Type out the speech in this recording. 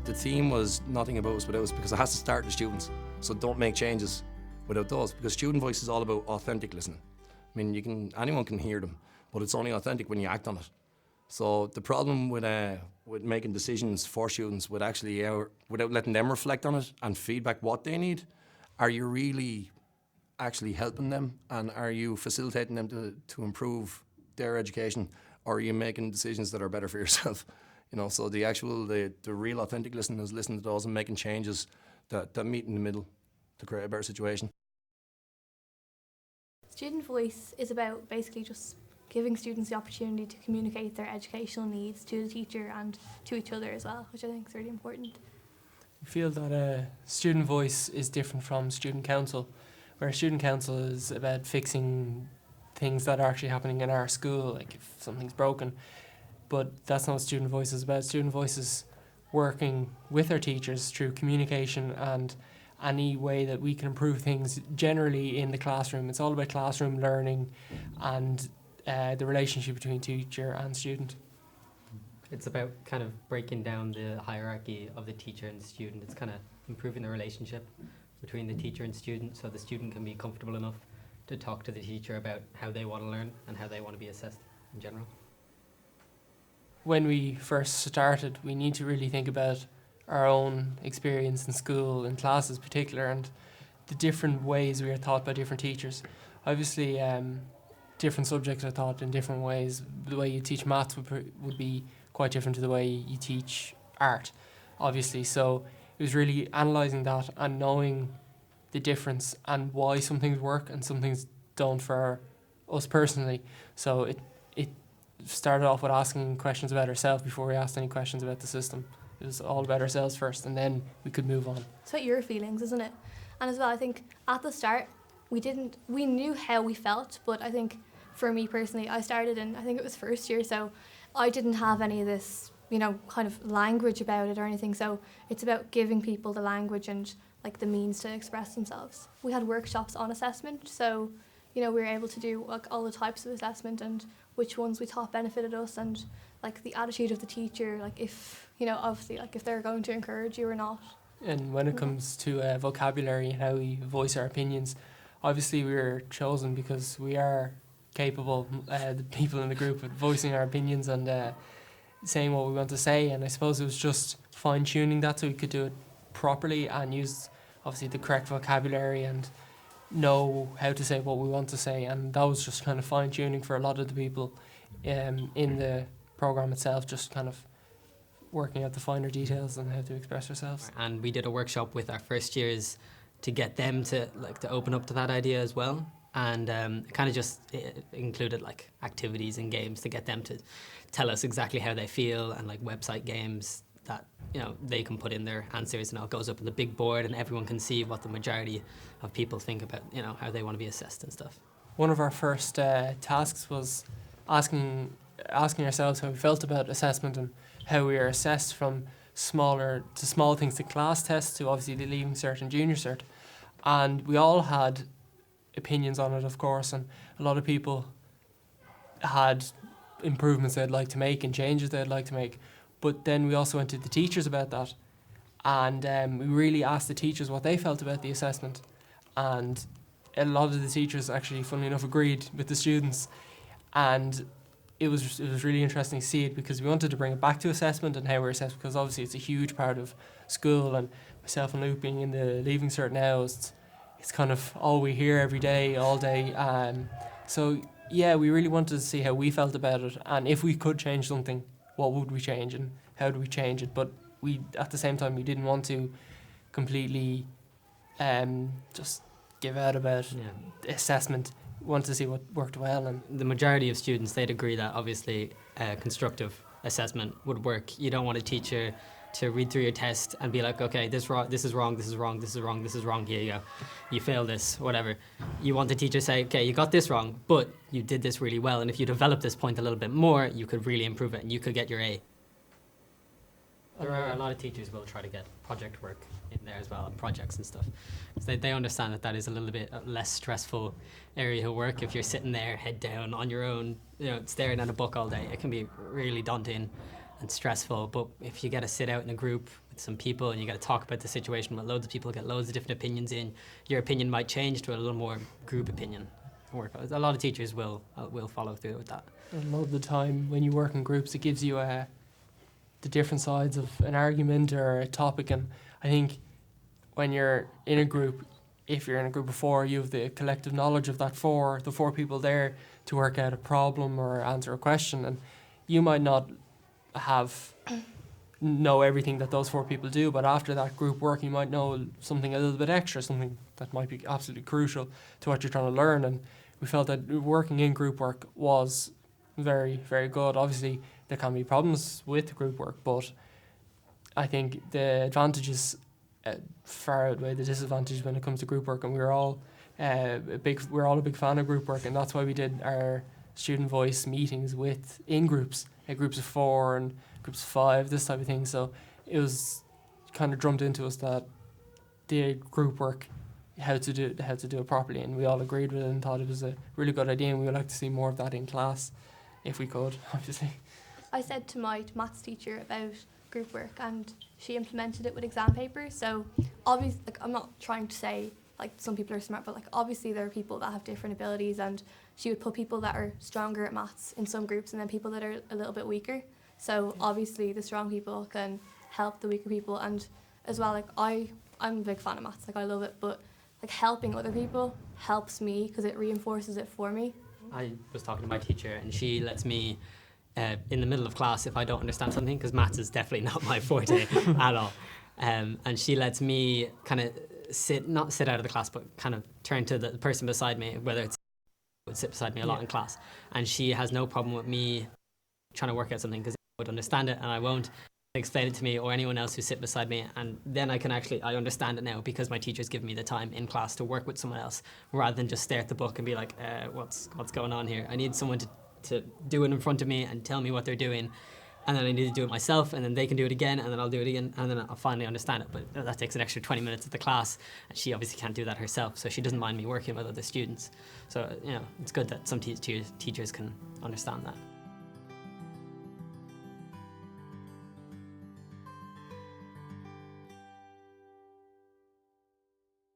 The theme was nothing about us without us, because it has to start with the students. So don't make changes without those, because student voice is all about authentic listening. I mean, anyone can hear them, but it's only authentic when you act on it. So the problem with making decisions for students without letting them reflect on it and feedback what they need, are you really actually helping them, and are you facilitating them to improve their education, or are you making decisions that are better for yourself? So the real authentic listening is listening to those and making changes that meet in the middle to create a better situation. Student voice is about basically just giving students the opportunity to communicate their educational needs to the teacher and to each other as well, which I think is really important. I feel that student voice is different from student council, where student council is about fixing things that are actually happening in our school, like if something's broken. But that's not what student voice is about. Student voice is working with our teachers through communication and any way that we can improve things generally in the classroom. It's all about classroom learning and the relationship between teacher and student. It's about kind of breaking down the hierarchy of the teacher and the student. It's kind of improving the relationship between the teacher and student, so the student can be comfortable enough to talk to the teacher about how they want to learn and how they want to be assessed in general. When we first started, we need to really think about our own experience in school, in classes in particular, and the different ways we are taught by different teachers. Obviously, different subjects are taught in different ways. The way you teach maths would be quite different to the way you teach art, obviously. So it was really analysing that and knowing the difference and why some things work and some things don't for us personally. So it started off with asking questions about ourselves before we asked any questions about the system. It was all about ourselves first, and then we could move on. It's about your feelings, isn't it? And as well, I think at the start, we knew how we felt, but I think for me personally, I started in, I think it was first year, so I didn't have any of this, kind of language about it or anything. So it's about giving people the language and like the means to express themselves. We had workshops on assessment, so we were able to do like all the types of assessment and which ones we thought benefited us, and like the attitude of the teacher, like if obviously like if they're going to encourage you or not. And when it comes to vocabulary and how we voice our opinions, obviously we were chosen because we are capable, the people in the group, of voicing our opinions and saying what we want to say. And I suppose it was just fine-tuning that so we could do it properly and use obviously the correct vocabulary and know how to say what we want to say. And that was just kind of fine-tuning for a lot of the people in the programme itself, just kind of working out the finer details and how to express ourselves. And we did a workshop with our first years to get them to open up to that idea as well. And it kind of just included like activities and games to get them to tell us exactly how they feel, and like website games that they can put in their answers, and it goes up on the big board and everyone can see what the majority of people think about how they want to be assessed and stuff. One of our first tasks was asking ourselves how we felt about assessment and how we are assessed, from smaller to small things to class tests to obviously the Leaving Cert and Junior Cert. And we all had opinions on it, of course, and a lot of people had improvements they'd like to make and changes they'd like to make. But then we also went to the teachers about that, and we really asked the teachers what they felt about the assessment. And a lot of the teachers actually, funnily enough, agreed with the students. And it was really interesting to see it, because we wanted to bring it back to assessment and how we're assessed, because obviously it's a huge part of school, and myself and Luke being in the Leaving Cert now, it's kind of all we hear every day, all day. So yeah, we really wanted to see how we felt about it, and if we could change something, what would we change and how do we change it. But we, at the same time, we didn't want to completely just give out about assessment. We wanted to see what worked well. And the majority of students, they'd agree that obviously constructive assessment would work. You don't want a teacher to read through your test and be like, okay, this is wrong, this is wrong, this is wrong, this is wrong, here you go. You failed this, whatever. You want the teacher to say, okay, you got this wrong, but you did this really well, and if you develop this point a little bit more, you could really improve it and you could get your A. There are a lot of teachers will try to get project work in there as well, and projects and stuff. So they understand that is a little bit less stressful area of work. If you're sitting there, head down, on your own, staring at a book all day, it can be really daunting and stressful. But if you get to sit out in a group with some people and you got to talk about the situation with loads of people, get loads of different opinions in. Your opinion might change to a little more group opinion. A lot of teachers will follow through with that. A lot of the time when you work in groups, it gives you the different sides of an argument or a topic, and I think when you're in a group, if you're in a group of four, you have the collective knowledge of the four people there to work out a problem or answer a question, and you might not know everything that those four people do, but after that group work you might know something a little bit extra, something that might be absolutely crucial to what you're trying to learn. And we felt that working in group work was very, very good. Obviously there can be problems with group work, but I think the advantages far outweigh the disadvantages when it comes to group work, and we're all a big fan of group work, and that's why we did our student voice meetings in groups, groups of 4 and groups of 5, this type of thing. So it was kind of drummed into us that the group work, how to do it properly, and we all agreed with it and thought it was a really good idea, and we would like to see more of that in class if we could, obviously. I said to my maths teacher about group work, and she implemented it with exam papers. So obviously, I'm not trying to say some people are smart, but obviously there are people that have different abilities, and she would put people that are stronger at maths in some groups and then people that are a little bit weaker. So obviously the strong people can help the weaker people, and as well I'm a big fan of maths, I love it, but helping other people helps me because it reinforces it for me. I was talking to my teacher and she lets me in the middle of class, if I don't understand something, because maths is definitely not my forte at all, and she lets me kind of not sit out of the class, but kind of turn to the person beside me, whether it's would sit beside me a lot in class, and she has no problem with me trying to work out something because I would understand it and I won't explain it to me or anyone else who sit beside me, and then I understand it now because my teacher's given me the time in class to work with someone else rather than just stare at the book and be like, what's going on here? I need someone to do it in front of me and tell me what they're doing, and then I need to do it myself, and then they can do it again, and then I'll do it again, and then I'll finally understand it. But that takes an extra 20 minutes of the class, and she obviously can't do that herself, so she doesn't mind me working with other students. So, it's good that some teachers can understand that.